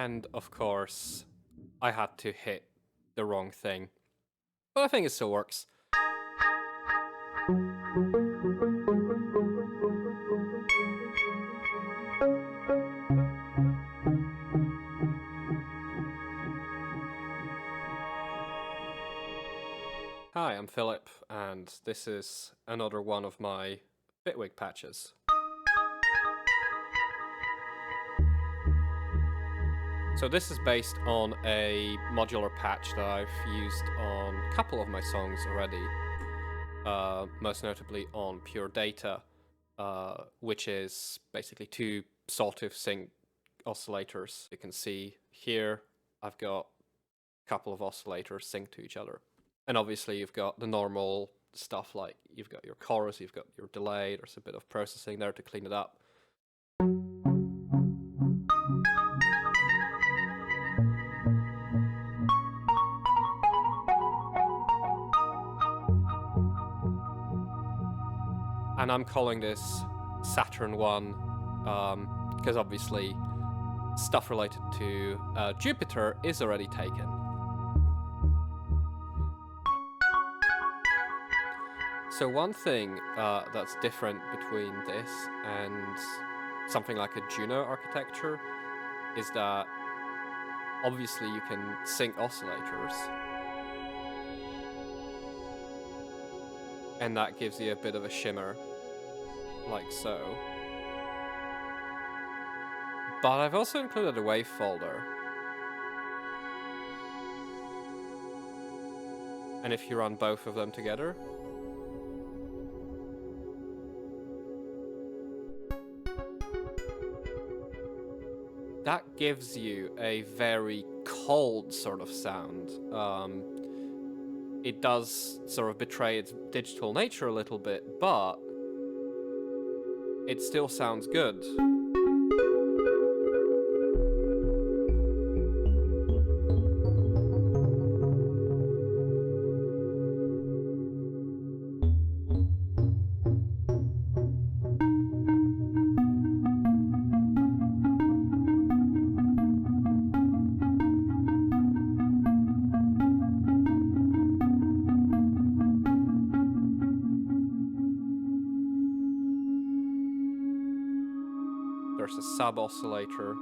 And of course, I had to hit the wrong thing. But I think it still works. Hi, I'm Philip, and this is another one of my Bitwig patches. So this is based on a modular patch that I've used on a couple of my songs already, most notably on Pure Data, which is basically two sawtooth sync oscillators. You can see here I've got a couple of oscillators synced to each other. And obviously you've got the normal stuff like you've got your chorus, you've got your delay, there's a bit of processing there to clean it up. And I'm calling this Saturn 1 because obviously stuff related to Jupiter is already taken. So one thing that's different between this and something like a Juno architecture is that obviously you can sync oscillators, and that gives you a bit of a shimmer, like so. But I've also included a wave folder. And if you run both of them together, that gives you a very cold sort of sound. It does sort of betray its digital nature a little bit, but it still sounds good. There's a sub oscillator.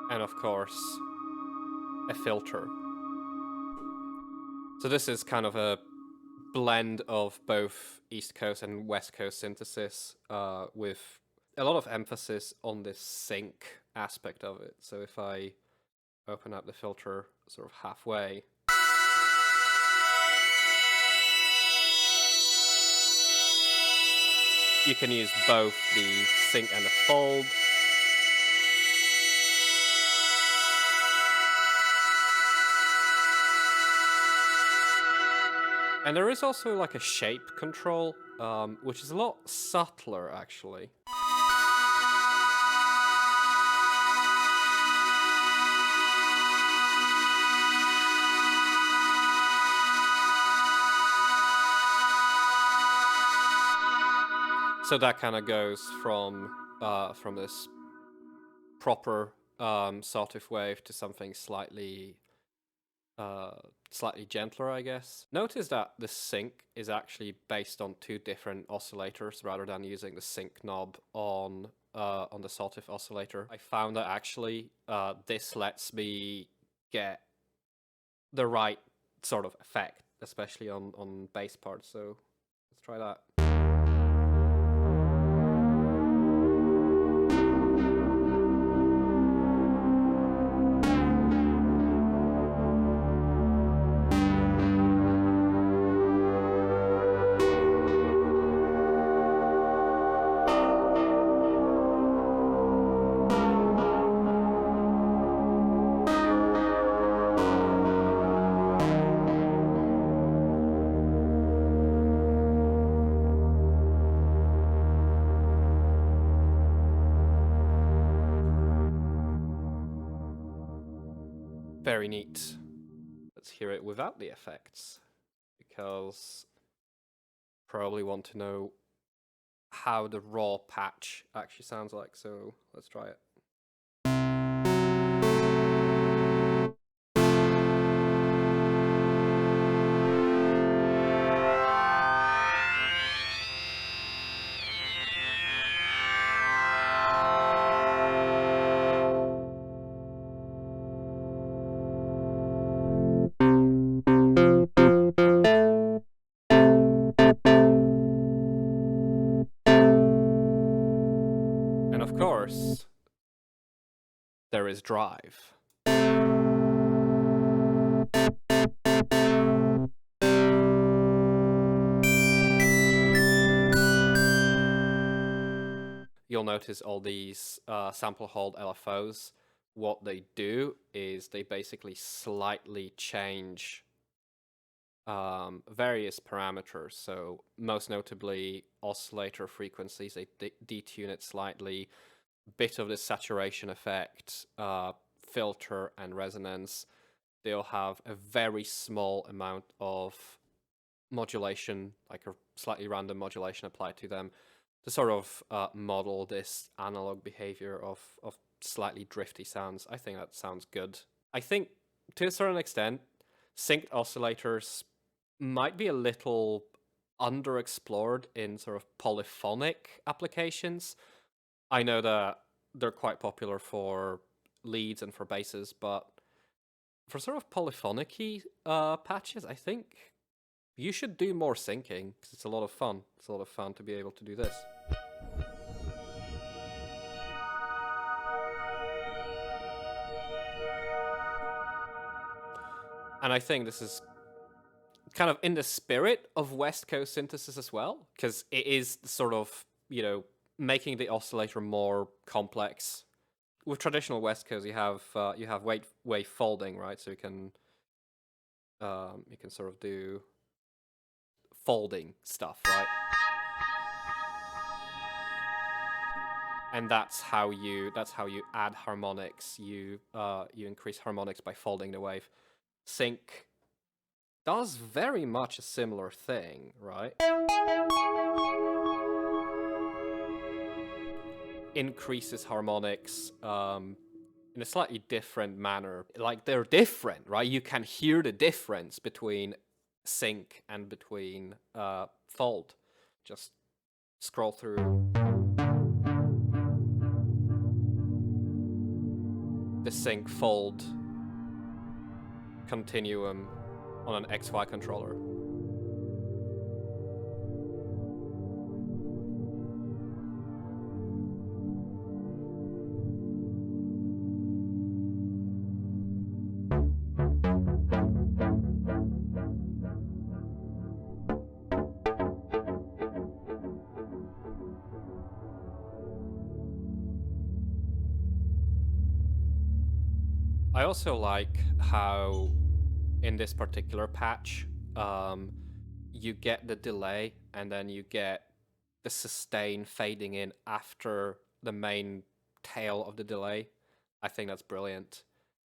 And of course, a filter. So this is kind of a blend of both East Coast and West Coast synthesis with a lot of emphasis on this sync aspect of it. So if I open up the filter sort of halfway, you can use both the sync and the fold. And there is also like a shape control, which is a lot subtler actually. So that kind of goes from this proper sawtooth wave to something slightly gentler, I guess. Notice that the sync is actually based on two different oscillators rather than using the sync knob on the sawtooth oscillator. I found that actually this lets me get the right sort of effect, especially on bass parts. So let's try that. Very neat. Let's hear it without the effects, because probably want to know how the raw patch actually sounds like. So let's try it. And of course, there is drive. You'll notice all these sample hold LFOs. What they do is they basically slightly change various parameters. So most notably oscillator frequencies, they detune it slightly, bit of the saturation effect, filter and resonance. They'll have a very small amount of modulation, like a slightly random modulation applied to them to sort of model this analog behavior of slightly drifty sounds. I think that sounds good. I think to a certain extent, synced oscillators might be a little underexplored in sort of polyphonic applications. I know that they're quite popular for leads and for basses, but for sort of polyphonic-y patches, I think you should do more syncing because it's a lot of fun. It's a lot of fun to be able to do this. And I think this is kind of in the spirit of West Coast synthesis as well, because it is sort of, you know, making the oscillator more complex. With traditional West Coast, you have wave folding, right? So you can sort of do folding stuff, right? And that's how you add harmonics. You increase harmonics by folding the wave. Sync does very much a similar thing, right? Increases harmonics in a slightly different manner. Like, they're different, right? You can hear the difference between sync and between fold. Just scroll through the sync fold continuum on an XY controller. I also like how in this particular patch, you get the delay and then you get the sustain fading in after the main tail of the delay. I think that's brilliant.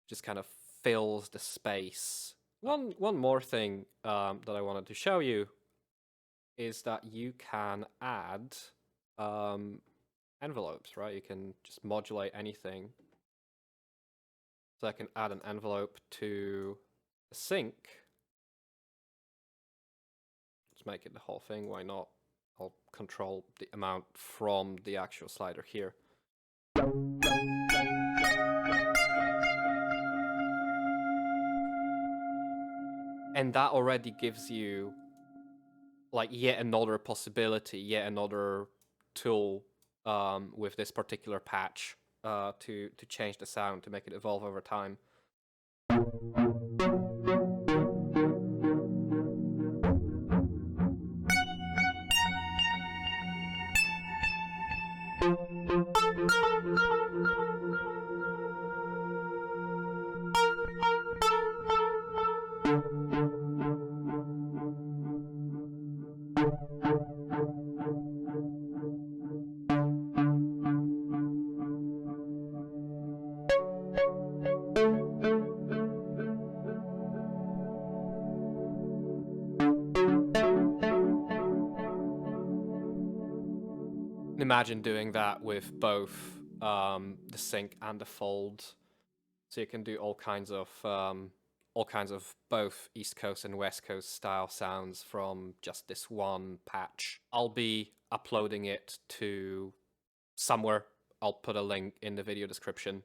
Just kind of fills the space. One more thing that I wanted to show you is that you can add envelopes, right? You can just modulate anything. So I can add an envelope to a sync. Let's make it the whole thing, why not? I'll control the amount from the actual slider here. And that already gives you like yet another possibility, yet another tool with this particular patch to change the sound, to make it evolve over time. imagine doing that with both the sync and the fold, so you can do all kinds of both East Coast and West Coast style sounds from just this one patch. I'll be uploading it to somewhere. I'll put a link in the video description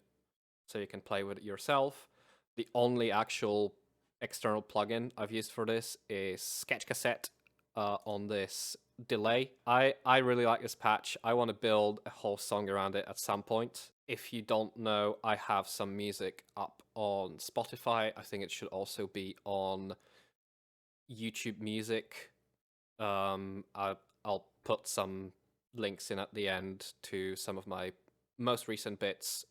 so you can play with it yourself. The only actual external plugin I've used for this is Sketch Cassette on this delay. I really like this patch. I want to build a whole song around it at some point. If you don't know, I have some music up on Spotify. I think it should also be on YouTube Music. I'll put some links in at the end to some of my most recent bits,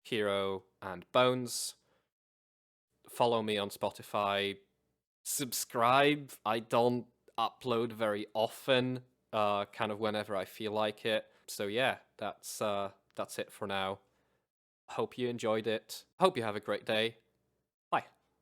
Hero and Bones. Follow me on Spotify. Subscribe. I don't upload very often, kind of whenever I feel like it. So yeah, that's it for now. Hope you enjoyed it. Hope you have a great day. Bye.